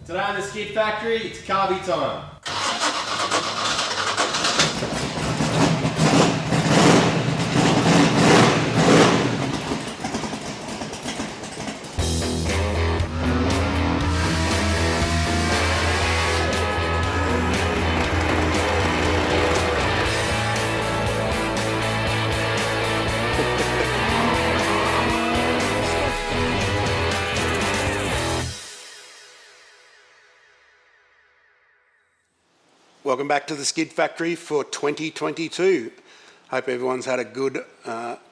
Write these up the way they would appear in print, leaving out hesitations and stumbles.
Today on the Skid Factory, it's carby time. Welcome back to the Skid Factory for 2022. Hope everyone's had a good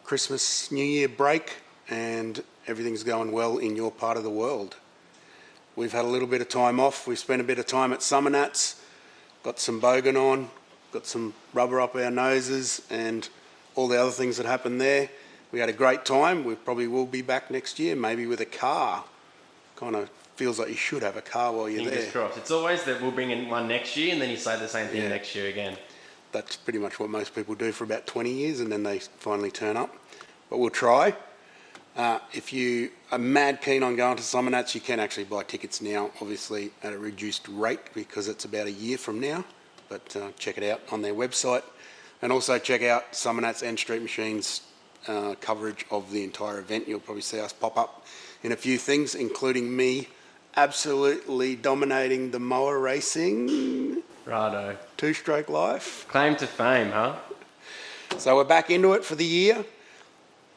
Christmas, New Year break and everything's going well in your part of the world. We've had a little bit of time off. We've spent a bit of time at Summernats, got some bogan on, got some rubber up our noses and all the other things that happened there. We had a great time. We probably will be back next year, maybe with a car. Kind of feels like you should have a car while you're there. Fingers crossed. It's always that we'll bring in one next year and then you say the same thing next year again. That's pretty much what most people do for about 20 years and then they finally turn up. But we'll try. If you are mad keen on going to Summernats, you can actually buy tickets now, obviously at a reduced rate because it's about a year from now. But check it out on their website. And also check out Summernats and Street Machines coverage of the entire event. You'll probably see us pop up in a few things, including me absolutely dominating the mower racing. Righto. Two-stroke life. Claim to fame, huh? So we're back into it for the year.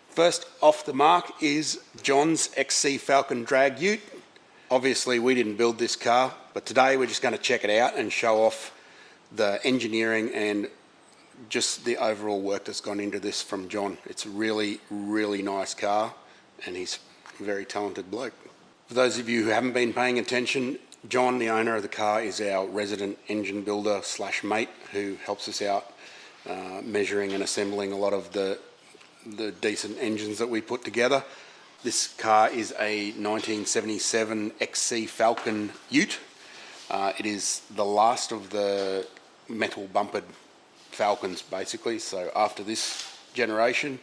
First off the mark is John's XC Falcon Drag Ute. Obviously we didn't build this car, but today we're just going to check it out and show off the engineering and just the overall work that's gone into this from John. It's a really, really nice car and he's a very talented bloke. For those of you who haven't been paying attention, John, the owner of the car, is our resident engine builder / mate who helps us out measuring and assembling a lot of the decent engines that we put together. This car is a 1977 XC Falcon Ute. It is the last of the metal bumpered Falcons basically, so after this generation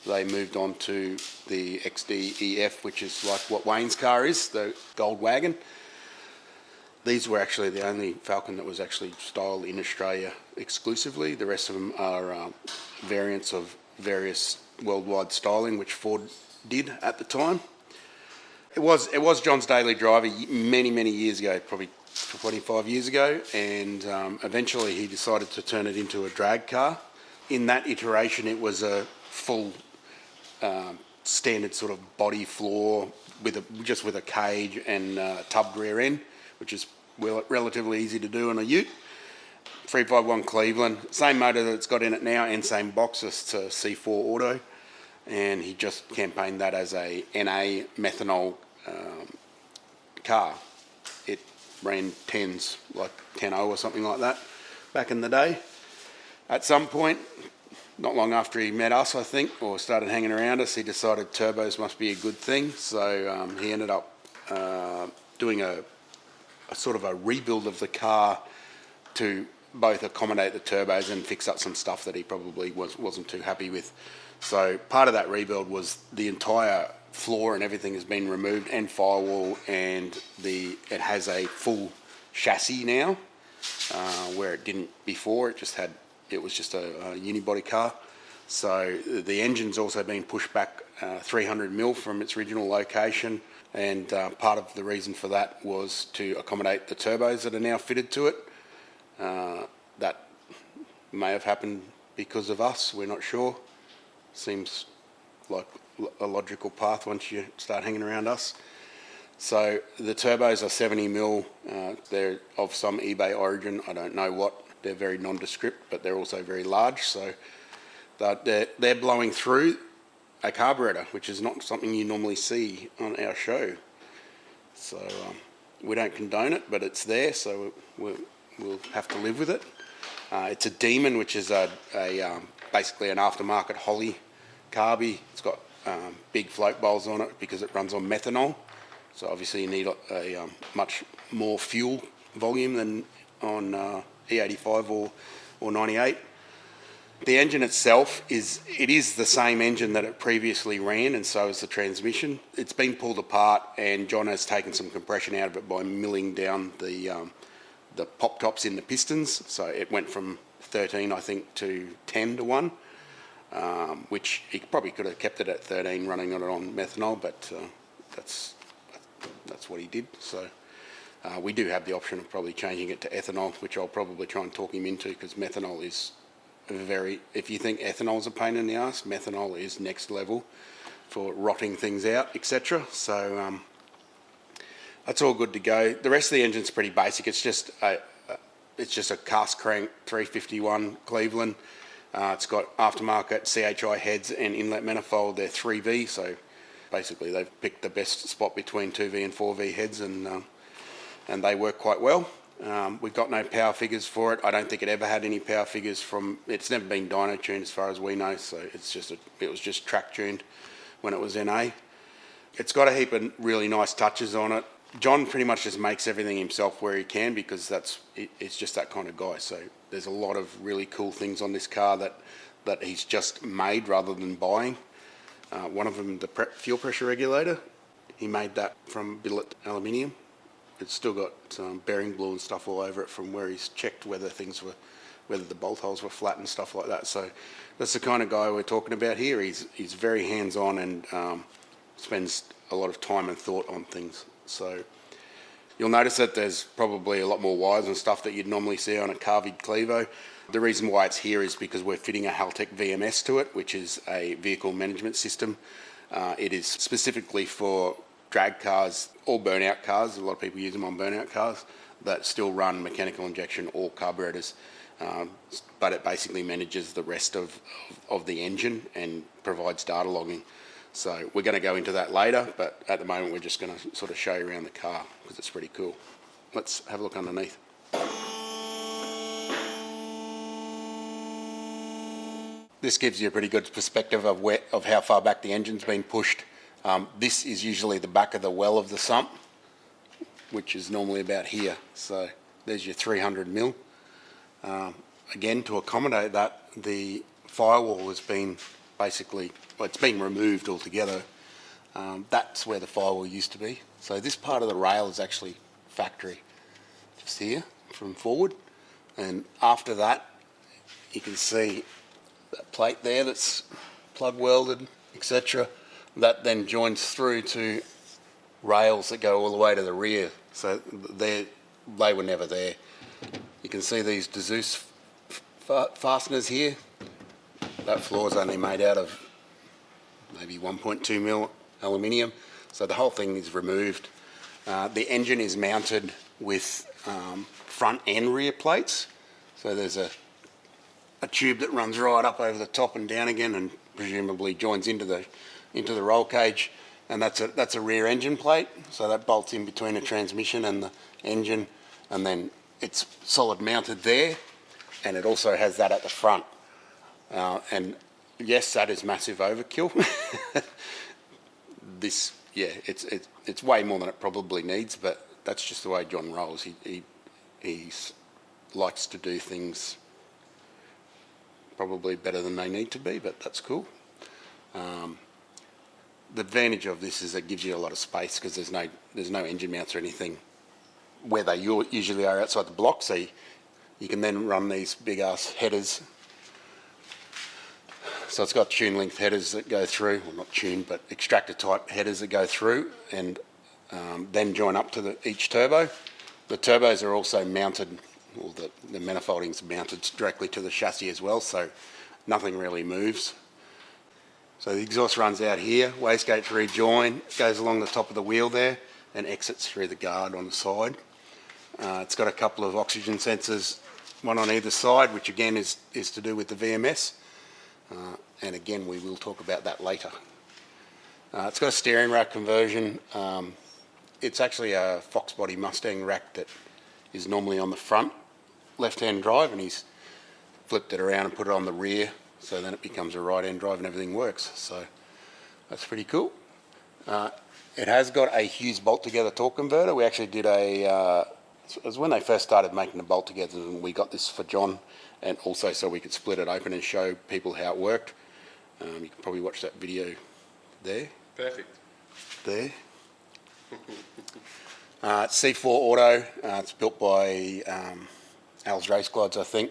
they moved on to the XD-EF, which is like what Wayne's car is, the gold wagon. These were actually the only Falcon that was actually styled in Australia exclusively. The rest of them are variants of various worldwide styling, which Ford did at the time. It was John's daily driver many years ago, probably 25 years ago, and eventually he decided to turn it into a drag car. In that iteration, it was a full standard sort of body floor just with a cage and tubbed rear end, which is relatively easy to do on a Ute. 351 Cleveland, same motor that it's got in it now and same box, it's a C4 auto, and he just campaigned that as a NA methanol car. It ran 10s, like 10.0 or something like that back in the day. At some point, not long after he met us, I think, or started hanging around us, he decided turbos must be a good thing. So he ended up doing a sort of a rebuild of the car to both accommodate the turbos and fix up some stuff that he probably wasn't too happy with. So part of that rebuild was the entire floor and everything has been removed and firewall, and it has a full chassis now, where it didn't before. It was just a unibody car. So the engine's also been pushed back 300mm from its original location, and part of the reason for that was to accommodate the turbos that are now fitted to it. That may have happened because of us, we're not sure. Seems like a logical path once you start hanging around us. So the turbos are 70mm, they're of some eBay origin, I don't know what. They're very nondescript, but they're also very large, so they're blowing through a carburetor, which is not something you normally see on our show. So we don't condone it, but it's there, so we'll have to live with it. It's a Demon, which is basically an aftermarket Holly carby. It's got big float bowls on it because it runs on methanol, so obviously you need a much more fuel volume than on E85 or 98. The engine itself is the same engine that it previously ran, and so is the transmission. It's been pulled apart, and John has taken some compression out of it by milling down the pop tops in the pistons. So it went from 13, I think, to 10 to 1, which he probably could have kept it at 13 running it on methanol, but that's what he did. So we do have the option of probably changing it to ethanol, which I'll probably try and talk him into, because methanol is if you think ethanol's a pain in the ass, methanol is next level for rotting things out, etc. So that's all good to go. The rest of the engine's pretty basic. It's just a cast crank 351 Cleveland. It's got aftermarket CHI heads and inlet manifold. They're 3V, so basically they've picked the best spot between 2V and 4V heads, and they work quite well. We've got no power figures for it. I don't think it ever had any power figures it's never been dyno tuned as far as we know, so it was just track tuned when it was NA. It's got a heap of really nice touches on it. John pretty much just makes everything himself where he can, because it's just that kind of guy. So there's a lot of really cool things on this car that he's just made rather than buying. One of them, the fuel pressure regulator, he made that from billet aluminium. It's still got some bearing glue and stuff all over it from where he's checked whether the bolt holes were flat and stuff like that. So that's the kind of guy we're talking about here. He's very hands-on and spends a lot of time and thought on things. So you'll notice that there's probably a lot more wires and stuff that you'd normally see on a carved Clevo. The reason why it's here is because we're fitting a Haltech VMS to it, which is a vehicle management system. It is specifically for drag cars or burnout cars. A lot of people use them on burnout cars that still run mechanical injection or carburetors, but it basically manages the rest of the engine and provides data logging. So we're going to go into that later, but at the moment we're just going to sort of show you around the car because it's pretty cool. Let's have a look underneath. This gives you a pretty good perspective of how far back the engine's been pushed. This is usually the back of the well of the sump, which is normally about here. So there's your 300 mil. Again, to accommodate that, the firewall has been it's been removed altogether. That's where the firewall used to be. So this part of the rail is actually factory, just here from forward. And after that, you can see that plate there that's plug welded, etc. That then joins through to rails that go all the way to the rear. So they were never there. You can see these Deuce fasteners here. That floor is only made out of maybe 1.2 mil aluminium. So the whole thing is removed. The engine is mounted with front and rear plates. So there's a tube that runs right up over the top and down again, and presumably joins into the roll cage, and that's a rear engine plate. So that bolts in between the transmission and the engine, and then it's solid mounted there, and it also has that at the front. And yes, that is massive overkill. It's way more than it probably needs, but that's just the way John rolls. He likes to do things probably better than they need to be, but that's cool. The advantage of this is it gives you a lot of space because there's no engine mounts or anything where they usually are outside the block, so you can then run these big ass headers. So it's got tune length headers that go through, well not tune, but extractor type headers that go through and then join up to each turbo. The turbos are also mounted, well, the manifolding's mounted directly to the chassis as well, so nothing really moves. So the exhaust runs out here, wastegates rejoin, goes along the top of the wheel there and exits through the guard on the side. It's got a couple of oxygen sensors, one on either side, which again is to do with the VMS. And again, we will talk about that later. It's got a steering rack conversion. It's actually a Fox body Mustang rack that is normally on the front left-hand drive, and he's flipped it around and put it on the rear, so then it becomes a right-hand drive and everything works. So that's pretty cool. It has got a Hughes bolt-together torque converter. We actually did a It was when they first started making the bolt together, and we got this for John, and also so we could split it open and show people how it worked. You can probably watch that video there. Perfect. There. C4 Auto. It's built by Al's Race Glides, I think.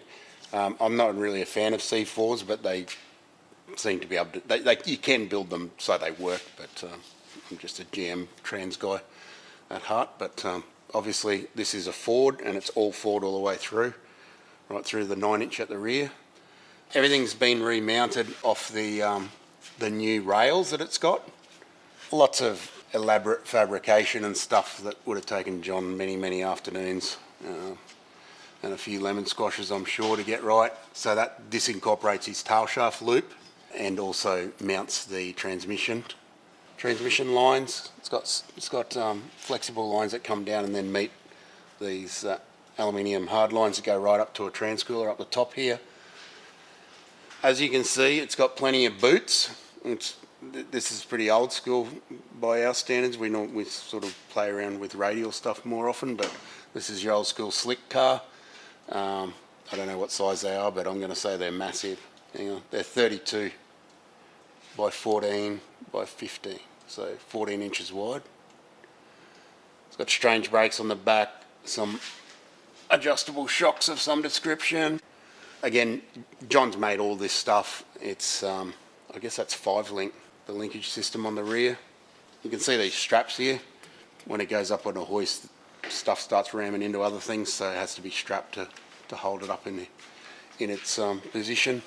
I'm not really a fan of C4s, but they seem to be able to. You can build them so they work, but I'm just a GM trans guy at heart. But obviously, this is a Ford, and it's all Ford all the way through, right through the 9-inch at the rear. Everything's been remounted off the new rails that it's got. Lots of elaborate fabrication and stuff that would have taken John many, many afternoons and a few lemon squashes, I'm sure, to get right. So that disincorporates his tail shaft loop and also mounts the transmission lines. It's got flexible lines that come down and then meet these aluminium hard lines that go right up to a transcooler up the top here. As you can see, it's got plenty of boots. This is pretty old school by our standards. We sort of play around with radial stuff more often, but this is your old school slick car. I don't know what size they are, but I'm going to say they're massive. Hang on, they're 32 by 14 by 15, so 14 inches wide. It's got strange brakes on the back, some adjustable shocks of some description. Again, John's made all this stuff. It's, I guess that's 5-link, the linkage system on the rear. You can see these straps here. When it goes up on a hoist, stuff starts ramming into other things, so it has to be strapped to hold it up in its position.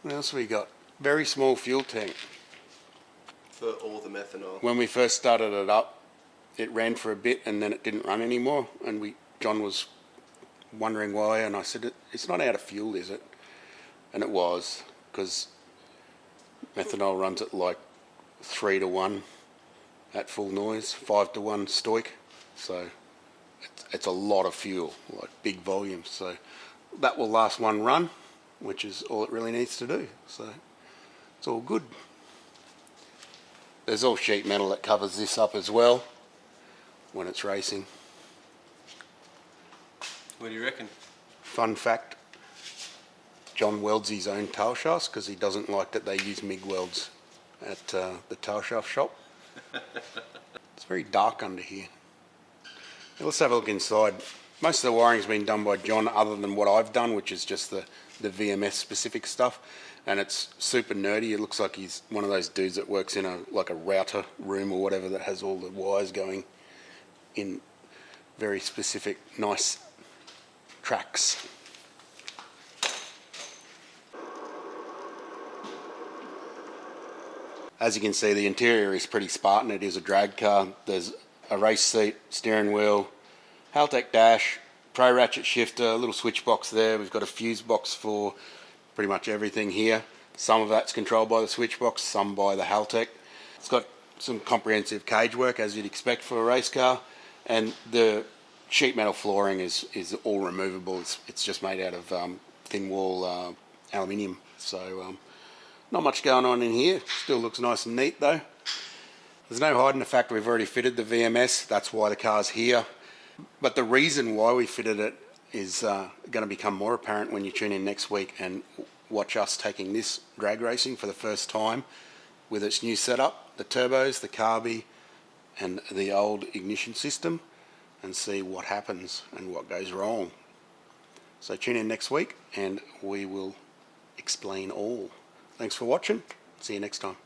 What else we got? Very small fuel tank. For all the methanol. When we first started it up, it ran for a bit and then it didn't run anymore, and John was wondering why, and I said, it's not out of fuel, is it? And it was, because methanol runs at like 3 to 1 at full noise, 5 to 1 stoic, so it's a lot of fuel, like big volumes. So that will last one run, which is all it really needs to do, so it's all good. There's all sheet metal that covers this up as well when it's racing. What do you reckon? Fun fact, John welds his own tail shafts because he doesn't like that they use MIG welds at the tail shaft shop. It's very dark under here. Now let's have a look inside. Most of the wiring's been done by John, other than what I've done, which is just the VMS specific stuff, and it's super nerdy. It looks like he's one of those dudes that works in a router room or whatever that has all the wires going in very specific, nice tracks. As you can see, the interior is pretty Spartan. It is a drag car. There's a race seat, steering wheel, Haltech dash, pro ratchet shifter, a little switch box there. We've got a fuse box for pretty much everything here. Some of that's controlled by the switch box, some by the Haltech. It's got some comprehensive cage work, as you'd expect for a race car, and the sheet metal flooring is all removable. It's just made out of thin wall aluminium, so not much going on in here. Still looks nice and neat though. There's no hiding the fact we've already fitted the VMS. That's why the car's here. But the reason why we fitted it is going to become more apparent when you tune in next week and watch us taking this drag racing for the first time with its new setup, the turbos, the carby and the old ignition system, and see what happens and what goes wrong. So tune in next week and we will explain all. Thanks for watching. See you next time.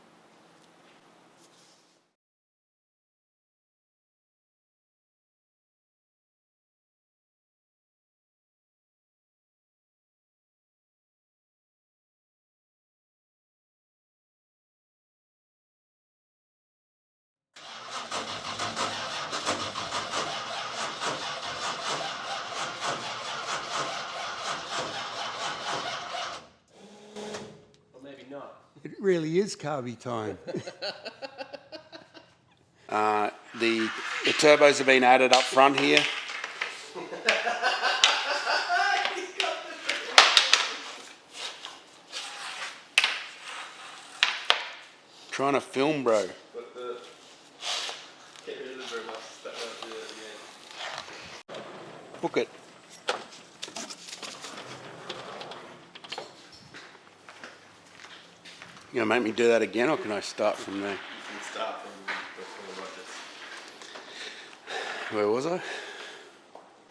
Maybe not. It really is carby time. The turbos have been added up front here. Trying to film, bro. But get rid of the bro, that Book it. You gonna make me do that again, or can I start from there? You can start from before Rogers. Where was I?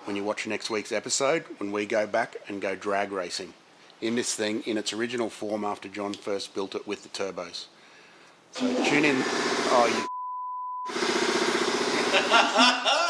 When you watch next week's episode, when we go back and go drag racing in this thing in its original form after John first built it with the turbos. So tune in. Oh, you.